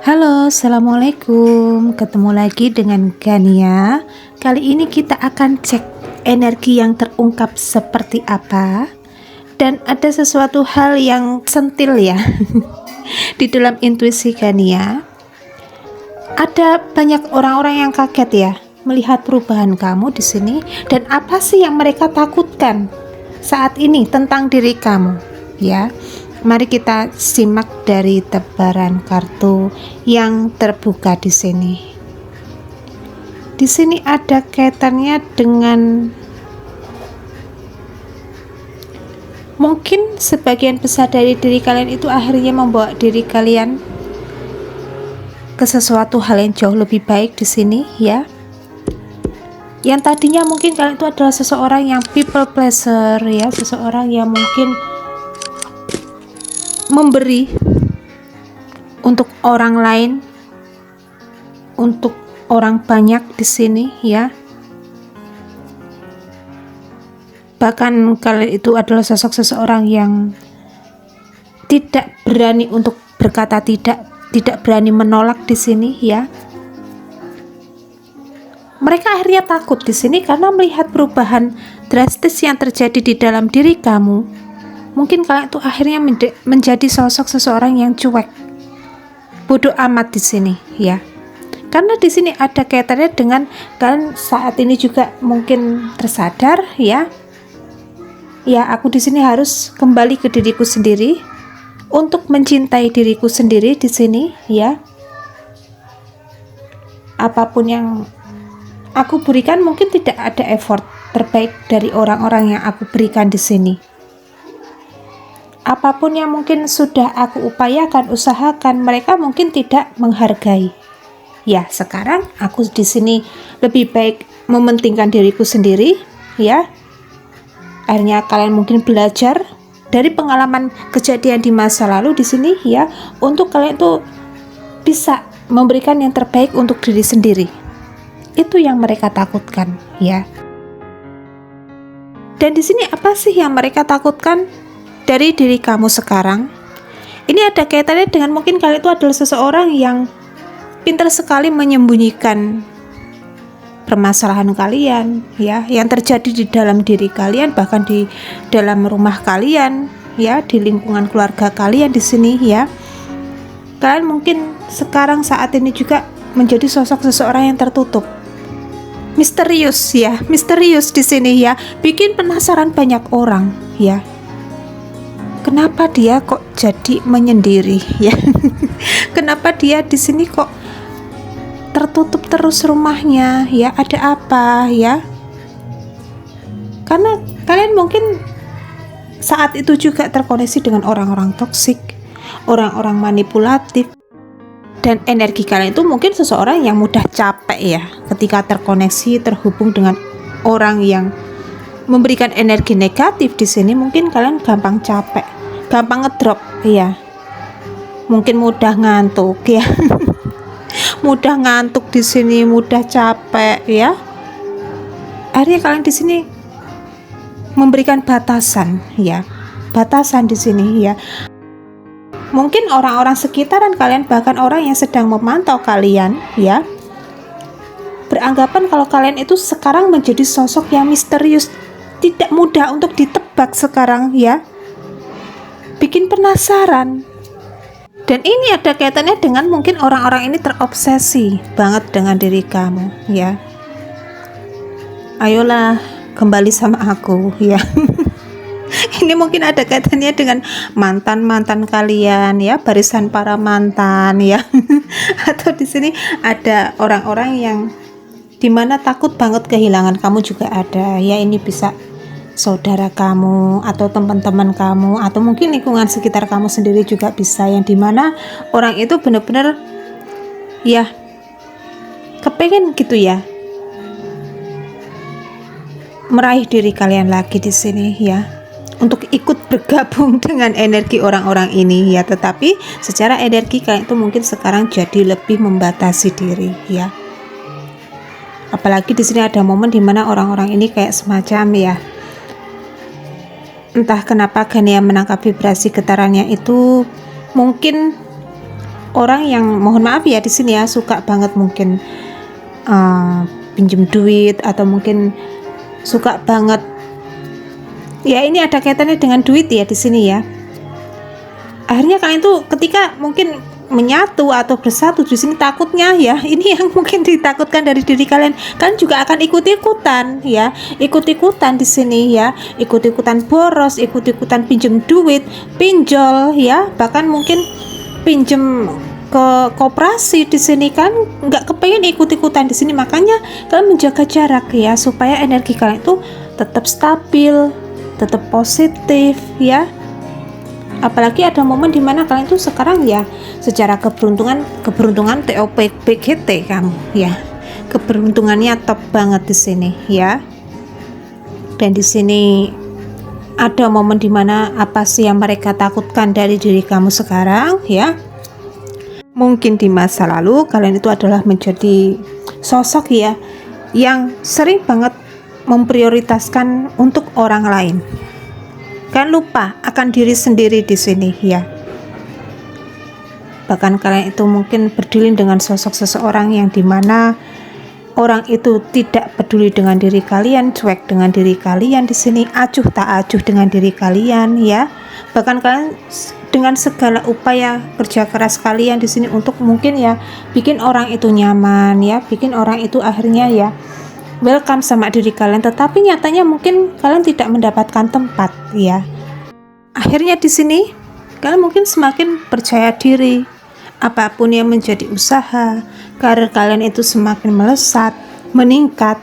Halo, assalamualaikum. Ketemu lagi dengan Gania. Kali ini kita akan cek energi yang terungkap seperti apa. Dan ada sesuatu hal yang sentil ya di dalam intuisi Gania. Ada banyak orang-orang yang kaget ya melihat perubahan kamu di sini. Dan apa sih yang mereka takutkan saat ini tentang diri kamu, ya? Mari kita simak dari tebaran kartu yang terbuka di sini. Di sini ada kaitannya dengan mungkin sebagian besar dari diri kalian itu akhirnya membawa diri kalian ke sesuatu hal yang jauh lebih baik di sini, ya. Yang tadinya mungkin kalian itu adalah seseorang yang people pleaser, ya, seseorang yang mungkin memberi untuk orang lain, untuk orang banyak di sini, ya. Bahkan kalian itu adalah sosok seseorang yang tidak berani untuk berkata tidak berani menolak di sini, ya. Mereka akhirnya takut di sini karena melihat perubahan drastis yang terjadi di dalam diri kamu. Mungkin kalian itu akhirnya menjadi sosok seseorang yang cuek, bodoh amat di sini, ya. Karena di sini ada kaitannya dengan kalian saat ini juga mungkin tersadar, ya. Ya, aku di sini harus kembali ke diriku sendiri untuk mencintai diriku sendiri di sini, ya. Apapun yang aku berikan mungkin tidak ada effort terbaik dari orang-orang yang aku berikan di sini. Apapun yang mungkin sudah aku upayakan, usahakan, mereka mungkin tidak menghargai. Ya, sekarang aku di sini lebih baik mementingkan diriku sendiri, ya. Akhirnya kalian mungkin belajar dari pengalaman kejadian di masa lalu di sini, ya, untuk kalian tuh bisa memberikan yang terbaik untuk diri sendiri. Itu yang mereka takutkan, ya. Dan di sini apa sih yang mereka takutkan dari diri kamu sekarang? Ini ada kaitannya dengan mungkin kalian itu adalah seseorang yang pintar sekali menyembunyikan permasalahan kalian, ya, yang terjadi di dalam diri kalian, bahkan di dalam rumah kalian, ya, di lingkungan keluarga kalian di sini, ya. Kalian mungkin sekarang saat ini juga menjadi sosok seseorang yang tertutup, misterius, ya, misterius di sini, ya, bikin penasaran banyak orang, ya. Kenapa dia kok jadi menyendiri, ya? Kenapa dia di sini kok tertutup terus rumahnya, ya? Ada apa, ya? Karena kalian mungkin saat itu juga terkoneksi dengan orang-orang toksik, orang-orang manipulatif, dan energi kalian itu mungkin seseorang yang mudah capek, ya, ketika terkoneksi, terhubung dengan orang yang memberikan energi negatif di sini. Mungkin kalian gampang capek, gampang ngedrop, ya. Mungkin mudah ngantuk, ya. Mudah ngantuk di sini, mudah capek, ya. Akhirnya kalian di sini memberikan batasan, ya. Batasan di sini, ya. Mungkin orang-orang sekitaran kalian, bahkan orang yang sedang memantau kalian, ya, beranggapan kalau kalian itu sekarang menjadi sosok yang misterius, tidak mudah untuk ditebak sekarang, ya. Bikin penasaran. Dan ini ada kaitannya dengan mungkin orang-orang ini terobsesi banget dengan diri kamu, ya. Ayolah kembali sama aku, ya. Ini mungkin ada kaitannya dengan mantan-mantan kalian, ya, barisan para mantan, ya. Atau di sini ada orang-orang yang dimana takut banget kehilangan kamu juga ada, ya. Ini bisa saudara kamu atau teman-teman kamu atau mungkin lingkungan sekitar kamu sendiri juga bisa, yang dimana orang itu benar-benar, ya, kepengen gitu, ya, meraih diri kalian lagi di sini, ya, untuk ikut bergabung dengan energi orang-orang ini, ya. Tetapi secara energi kalian itu mungkin sekarang jadi lebih membatasi diri, ya. Apalagi di sini ada momen dimana orang-orang ini kayak semacam, ya, entah kenapa Gania menangkap vibrasi getarannya itu mungkin orang yang mohon maaf ya di sini ya suka banget mungkin pinjem duit, atau mungkin suka banget ya, ini ada kaitannya dengan duit ya di sini ya. Akhirnya kalian tuh ketika mungkin menyatu atau bersatu di sini, takutnya ya ini yang mungkin ditakutkan dari diri kalian juga akan ikut-ikutan ya, ikut-ikutan di sini ya, ikut-ikutan boros, ikut-ikutan pinjem duit, pinjol ya, bahkan mungkin pinjem ke koperasi di sini kan, nggak kepengen ikut-ikutan di sini. Makanya kalian menjaga jarak ya, supaya energi kalian itu tetap stabil, tetap positif ya. Apalagi ada momen dimana kalian tuh sekarang ya secara keberuntungan TOPPGT kamu ya, keberuntungannya top banget di sini ya. Dan di sini ada momen dimana apa sih yang mereka takutkan dari diri kamu sekarang ya. Mungkin di masa lalu kalian itu adalah menjadi sosok ya yang sering banget memprioritaskan untuk orang lain. Kalian lupa akan diri sendiri di sini ya. Bahkan kalian itu mungkin berdilin dengan sosok seseorang yang dimana orang itu tidak peduli dengan diri kalian, cuek dengan diri kalian di sini, acuh tak acuh dengan diri kalian ya. Bahkan kalian dengan segala upaya kerja keras kalian di sini untuk mungkin ya bikin orang itu nyaman ya, bikin orang itu akhirnya ya welcome sama diri kalian, tetapi nyatanya mungkin kalian tidak mendapatkan tempat ya. Akhirnya di sini kalian mungkin semakin percaya diri, apapun yang menjadi usaha, karir kalian itu semakin melesat, meningkat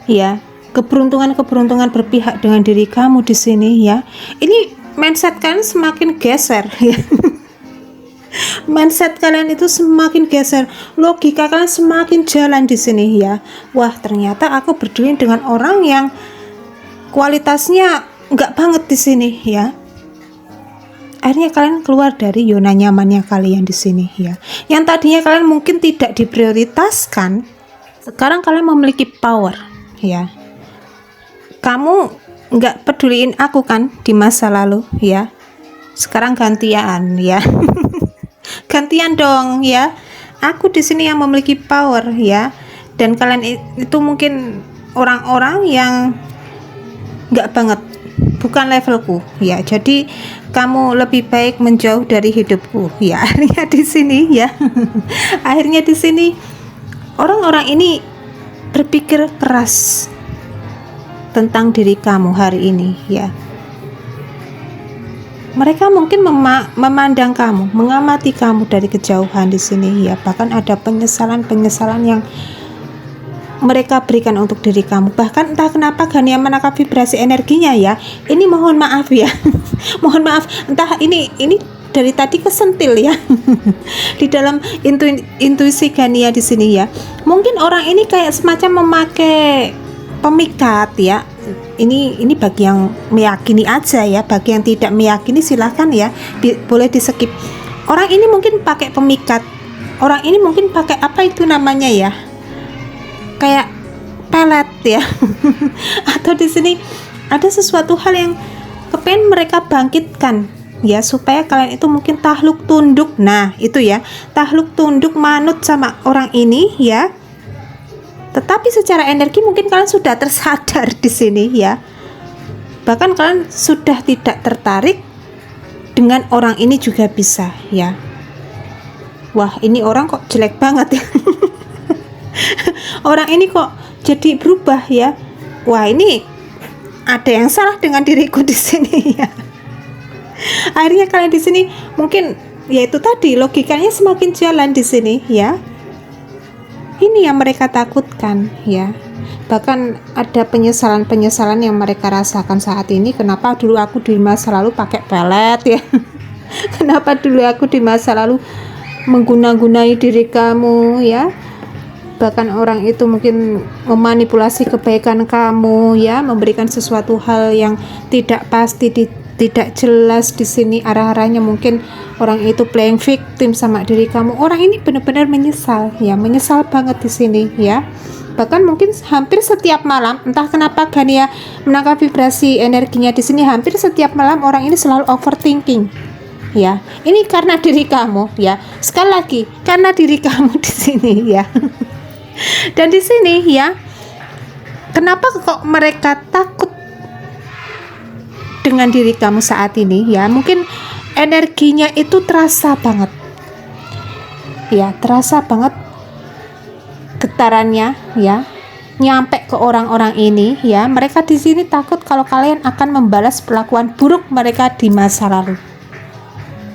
ya. Keberuntungan berpihak dengan diri kamu di sini ya. Ini mindset kalian semakin geser ya. Mindset kalian itu semakin geser, logika kalian semakin jalan di sini ya. Wah, ternyata aku berdiri dengan orang yang kualitasnya enggak banget di sini ya. Akhirnya kalian keluar dari zona nyamannya kalian di sini ya. Yang tadinya kalian mungkin tidak diprioritaskan, sekarang kalian memiliki power ya. Kamu enggak peduliin aku kan di masa lalu ya. Sekarang gantian ya. Gantian dong ya. Aku di sini yang memiliki power ya. Dan kalian itu mungkin orang-orang yang enggak banget, bukan levelku ya. Jadi kamu lebih baik menjauh dari hidupku ya. Akhirnya di sini ya. Akhirnya di sini orang-orang ini berpikir keras tentang diri kamu hari ini ya. Mereka mungkin memandang kamu, mengamati kamu dari kejauhan di sini ya. Bahkan ada penyesalan yang mereka berikan untuk diri kamu. Bahkan entah kenapa Gania menangkap vibrasi energinya ya. Ini mohon maaf ya. Mohon maaf, entah ini dari tadi kesentil ya. Di dalam intuisi Gania di sini ya. Mungkin orang ini kayak semacam memakai pemikat ya. Ini bagi yang meyakini aja ya, bagi yang tidak meyakini silahkan ya, boleh di skip. Orang ini mungkin pakai pemikat, orang ini mungkin pakai apa itu namanya ya, kayak pelet ya. Atau di sini ada sesuatu hal yang kepengen mereka bangkitkan ya, supaya kalian itu mungkin takluk tunduk. Nah itu ya, takluk tunduk manut sama orang ini ya. Tetapi secara energi mungkin kalian sudah tersadar di sini ya. Bahkan kalian sudah tidak tertarik dengan orang ini juga bisa ya. Wah, ini orang kok jelek banget ya. Orang ini kok jadi berubah ya. Wah, ini ada yang salah dengan diriku di sini ya. Akhirnya kalian di sini mungkin yaitu tadi logikanya semakin jalan di sini ya. Ini yang mereka takutkan ya. Bahkan ada penyesalan yang mereka rasakan saat ini. Kenapa dulu aku di masa lalu pakai pelet ya. Kenapa dulu aku di masa lalu mengguna-gunai diri kamu ya. Bahkan orang itu mungkin memanipulasi kebaikan kamu ya, memberikan sesuatu hal yang tidak pasti, tidak jelas di sini arah-arahnya. Mungkin orang itu playing victim sama diri kamu. Orang ini benar-benar menyesal ya, menyesal banget di sini ya. Bahkan mungkin hampir setiap malam, entah kenapa Gania menangkap vibrasi energinya di sini, hampir setiap malam orang ini selalu overthinking ya. Ini karena diri kamu, ya. Sekali lagi, karena diri kamu di sini, ya. Dan di sini, ya, kenapa kok mereka takut dengan diri kamu saat ini, ya? Mungkin energinya itu terasa banget, ya, terasa banget getarannya, ya, nyampe ke orang-orang ini, ya. Mereka di sini takut kalau kalian akan membalas perlakuan buruk mereka di masa lalu.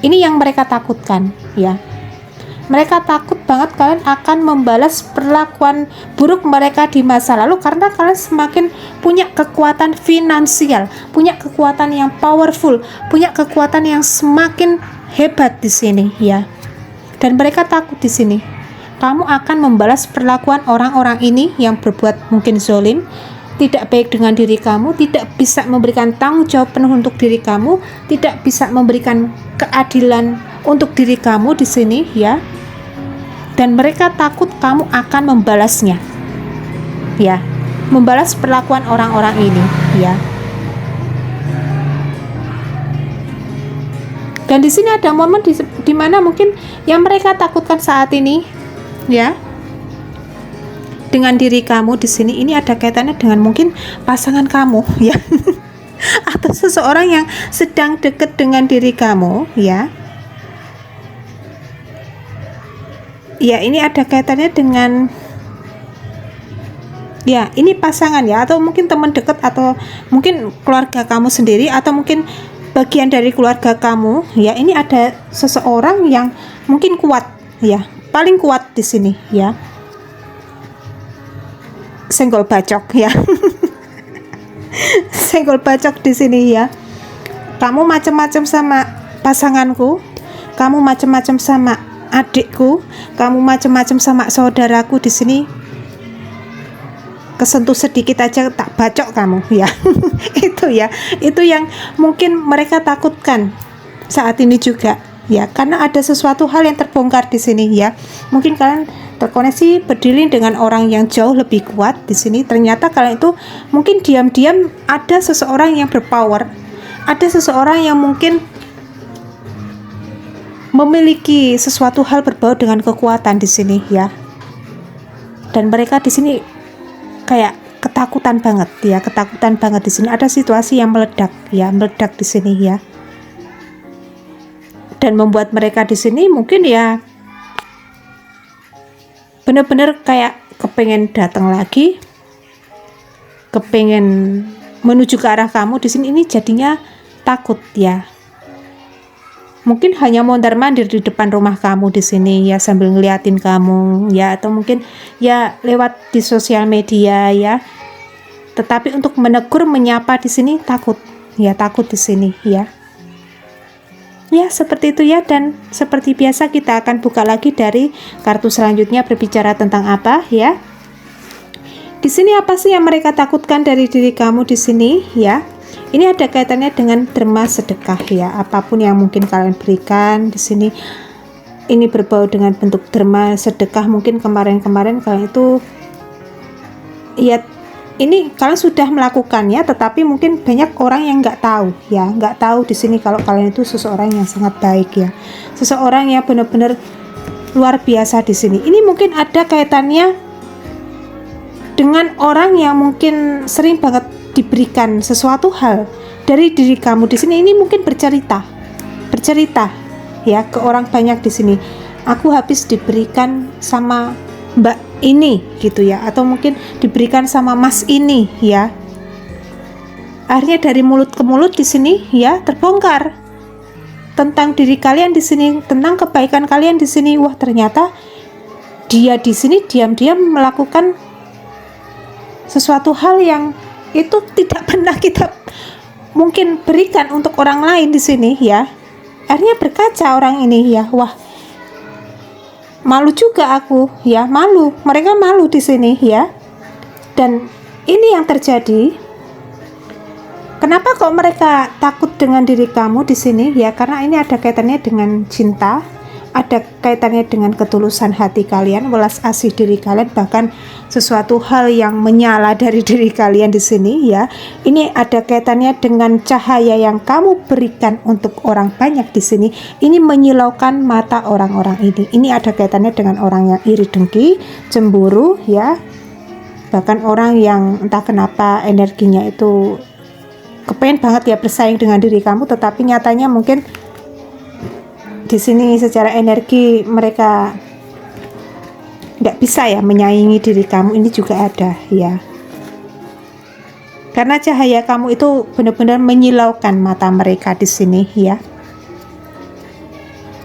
Ini yang mereka takutkan, ya. Mereka takut banget kalian akan membalas perlakuan buruk mereka di masa lalu karena kalian semakin punya kekuatan finansial, punya kekuatan yang powerful, punya kekuatan yang semakin hebat di sini, ya. Dan mereka takut di sini kamu akan membalas perlakuan orang-orang ini yang berbuat mungkin zolim, tidak baik dengan diri kamu, tidak bisa memberikan tanggung jawab penuh untuk diri kamu, tidak bisa memberikan keadilan untuk diri kamu di sini, ya. Dan mereka takut kamu akan membalasnya, ya, membalas perlakuan orang-orang ini, ya. Dan di sini ada momen di mana mungkin yang mereka takutkan saat ini, ya, dengan diri kamu di sini, ini ada kaitannya dengan mungkin pasangan kamu, ya. Atau seseorang yang sedang dekat dengan diri kamu, ya. Ya, ini ada kaitannya dengan, ya, ini pasangan, ya, atau mungkin teman dekat, atau mungkin keluarga kamu sendiri, atau mungkin bagian dari keluarga kamu, ya. Ini ada seseorang yang mungkin kuat, ya, paling kuat di sini, ya. Senggol bacok, ya. Senggol bacok di sini, ya. Kamu macam-macam sama pasanganku, kamu macam-macam sama adikku, kamu macam-macam sama saudaraku di sini. Kesentuh sedikit aja tak bacok kamu, ya. Itu, ya, itu yang mungkin mereka takutkan saat ini juga, ya, karena ada sesuatu hal yang terbongkar di sini, ya. Mungkin kalian terkoneksi berdiri dengan orang yang jauh lebih kuat di sini. Ternyata kalian itu mungkin diam-diam ada seseorang yang berpower, ada seseorang yang mungkin memiliki sesuatu hal berbau dengan kekuatan di sini, ya. Dan mereka di sini kayak ketakutan banget, ya, ketakutan banget di sini. Ada situasi yang meledak, ya, meledak di sini, ya. Dan membuat mereka di sini mungkin, ya, benar-benar kayak kepengen datang lagi, kepengen menuju ke arah kamu di sini. Ini jadinya takut, ya. Mungkin hanya mondar-mandir di depan rumah kamu di sini, ya, sambil ngeliatin kamu, ya, atau mungkin, ya, lewat di sosial media, ya. Tetapi untuk menegur, menyapa di sini takut, ya, takut di sini, ya. Ya, seperti itu, ya. Dan seperti biasa kita akan buka lagi dari kartu selanjutnya berbicara tentang apa, ya. Di sini apa sih yang mereka takutkan dari diri kamu di sini, ya? Ini ada kaitannya dengan derma sedekah, ya. Apapun yang mungkin kalian berikan di sini, ini berbau dengan bentuk derma sedekah. Mungkin kemarin-kemarin kalian itu, ya, ini kalian sudah melakukannya, tetapi mungkin banyak orang yang nggak tahu, ya, nggak tahu di sini kalau kalian itu seseorang yang sangat baik, ya, seseorang yang benar-benar luar biasa di sini. Ini mungkin ada kaitannya dengan orang yang mungkin sering banget diberikan sesuatu hal dari diri kamu di sini. Ini mungkin bercerita, ya, ke orang banyak di sini. Aku habis diberikan sama mbak ini, gitu, ya, atau mungkin diberikan sama mas ini, ya. Akhirnya dari mulut ke mulut di sini, ya, terbongkar tentang diri kalian di sini, tentang kebaikan kalian di sini. Wah, ternyata dia di sini diam-diam melakukan sesuatu hal yang itu tidak pernah kita mungkin berikan untuk orang lain di sini, ya. Akhirnya berkaca orang ini, ya. Wah, malu juga aku, ya, malu. Mereka malu di sini, ya. Dan ini yang terjadi. Kenapa kok mereka takut dengan diri kamu di sini, ya? Karena ini ada kaitannya dengan cinta. ada kaitannya dengan ketulusan hati kalian, welas asih diri kalian, bahkan sesuatu hal yang menyala dari diri kalian di sini ya. Ini ada kaitannya dengan cahaya yang kamu berikan untuk orang banyak di sini. Ini menyilaukan mata orang-orang ini. Ini ada kaitannya dengan orang yang iri dengki, cemburu ya. Bahkan orang yang entah kenapa energinya itu kepengen banget ya bersaing dengan diri kamu, tetapi nyatanya mungkin di sini secara energi mereka nggak bisa ya menyaingi diri kamu. Ini juga ada ya, karena cahaya kamu itu benar-benar menyilaukan mata mereka di sini ya.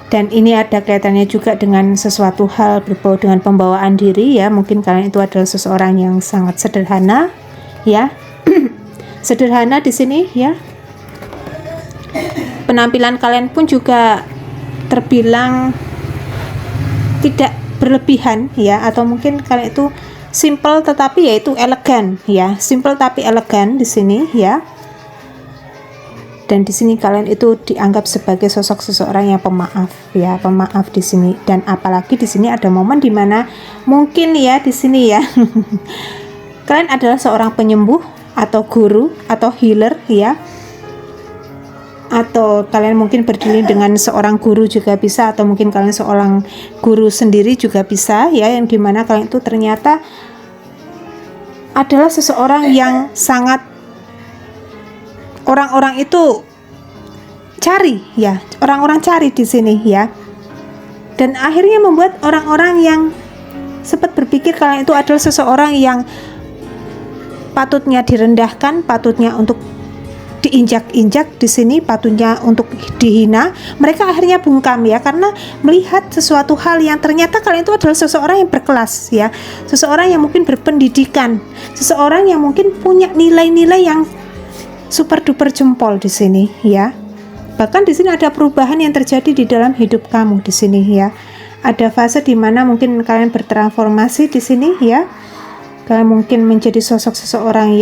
Dan ini ada kaitannya juga dengan sesuatu hal berbau dengan pembawaan diri ya. Mungkin kalian itu adalah seseorang yang sangat sederhana ya. Sederhana di sini ya. Penampilan kalian pun juga terbilang tidak berlebihan ya, atau mungkin kalian itu simple tetapi yaitu elegan ya, simple tapi elegan di sini ya. Dan di sini kalian itu dianggap sebagai sosok seseorang yang pemaaf ya, pemaaf di sini. Dan apalagi di sini ada momen dimana mungkin ya di sini ya kalian adalah seorang penyembuh atau guru atau healer ya, atau kalian mungkin berdiri dengan seorang guru juga bisa, atau mungkin kalian seorang guru sendiri juga bisa ya, yang dimana kalian itu ternyata adalah seseorang yang sangat orang-orang itu cari ya, orang-orang cari di sini ya, dan akhirnya membuat orang-orang yang sempat berpikir kalian itu adalah seseorang yang patutnya direndahkan, patutnya untuk diinjak-injak di sini, patutnya untuk dihina, mereka akhirnya bungkam ya, karena melihat sesuatu hal yang ternyata kalian itu adalah seseorang yang berkelas ya, seseorang yang mungkin berpendidikan, seseorang yang mungkin punya nilai-nilai yang super duper jempol di sini ya. Bahkan di sini ada perubahan yang terjadi di dalam hidup kamu di sini ya. Ada fase di mana mungkin kalian bertransformasi di sini ya. Kalian mungkin menjadi sosok seseorang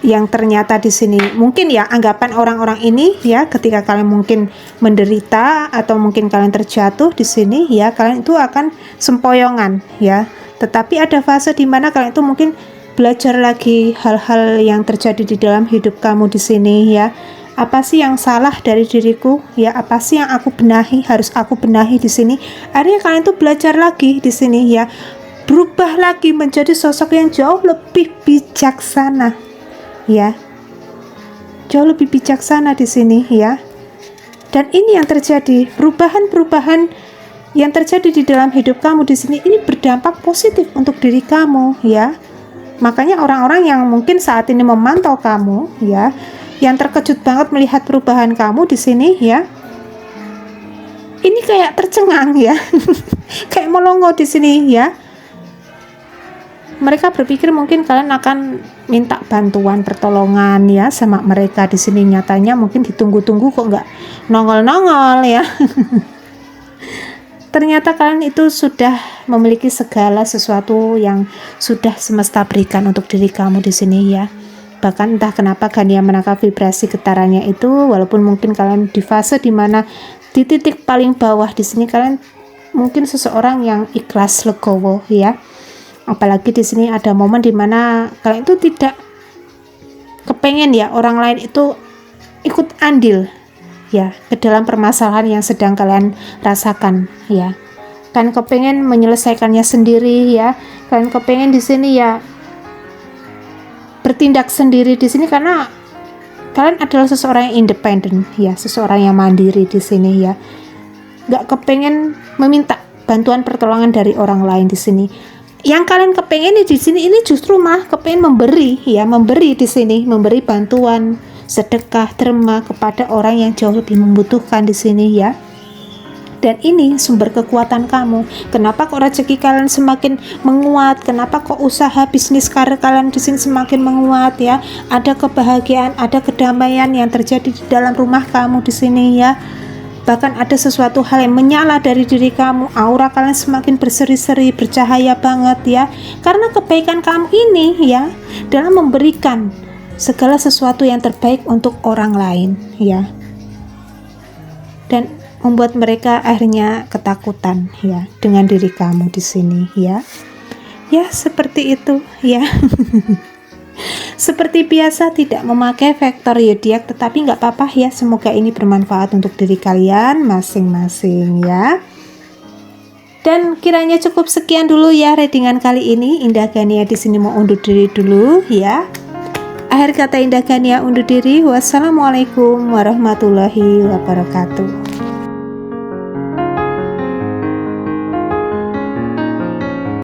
yang ternyata di sini mungkin ya anggapan orang-orang ini ya, ketika kalian mungkin menderita atau mungkin kalian terjatuh di sini ya, kalian itu akan sempoyongan ya. Tetapi ada fase di mana kalian itu mungkin belajar lagi hal-hal yang terjadi di dalam hidup kamu di sini ya. Apa sih yang salah dari diriku ya? Apa sih yang aku benahi, harus aku benahi di sini? Akhirnya kalian tuh belajar lagi di sini ya. Berubah lagi menjadi sosok yang jauh lebih bijaksana. Ya, jauh lebih bijaksana di sini ya. Dan ini yang terjadi, perubahan-perubahan yang terjadi di dalam hidup kamu di sini ini berdampak positif untuk diri kamu ya. Makanya orang-orang yang mungkin saat ini memantau kamu ya, yang terkejut banget melihat perubahan kamu di sini ya, ini kayak tercengang ya kayak melongo di sini ya. Mereka berpikir mungkin kalian akan minta bantuan pertolongan ya sama mereka di sini. Nyatanya mungkin ditunggu-tunggu kok nggak nongol-nongol ya. Ternyata kalian itu sudah memiliki segala sesuatu yang sudah semesta berikan untuk diri kamu di sini ya. Bahkan entah kenapa Gania menangkap vibrasi getarannya itu, walaupun mungkin kalian di fase dimana di titik paling bawah di sini kalian mungkin seseorang yang ikhlas legowo ya. Apalagi di sini ada momen dimana kalian itu tidak kepengen ya orang lain itu ikut andil ya ke dalam permasalahan yang sedang kalian rasakan ya. Kalian kepengen menyelesaikannya sendiri ya. Kalian kepengen di sini ya bertindak sendiri di sini, karena kalian adalah seseorang yang independen ya, seseorang yang mandiri di sini ya. Nggak kepengen meminta bantuan pertolongan dari orang lain di sini. Yang kalian kepengen di sini ini justru mah kepengen memberi ya, memberi di sini, memberi bantuan, sedekah, derma kepada orang yang jauh lebih membutuhkan di sini ya. Dan ini sumber kekuatan kamu. Kenapa kok rezeki kalian semakin menguat? Kenapa kok usaha bisnis karir kalian di sini semakin menguat ya? Ada kebahagiaan, ada kedamaian yang terjadi di dalam rumah kamu di sini ya. Bahkan ada sesuatu hal yang menyala dari diri kamu, aura kalian semakin berseri-seri, bercahaya banget ya, karena kebaikan kamu ini ya, dalam memberikan segala sesuatu yang terbaik untuk orang lain ya. Dan membuat mereka akhirnya ketakutan ya dengan diri kamu di sini ya. Ya, seperti itu ya. Seperti biasa tidak memakai vektor zodiak, tetapi nggak apa-apa ya. Semoga ini bermanfaat untuk diri kalian masing-masing ya. Dan kiranya cukup sekian dulu ya readingan kali ini. Indah Gania di sini mau undur diri dulu ya. Akhir kata Indah Gania undur diri. Wassalamualaikum warahmatullahi wabarakatuh.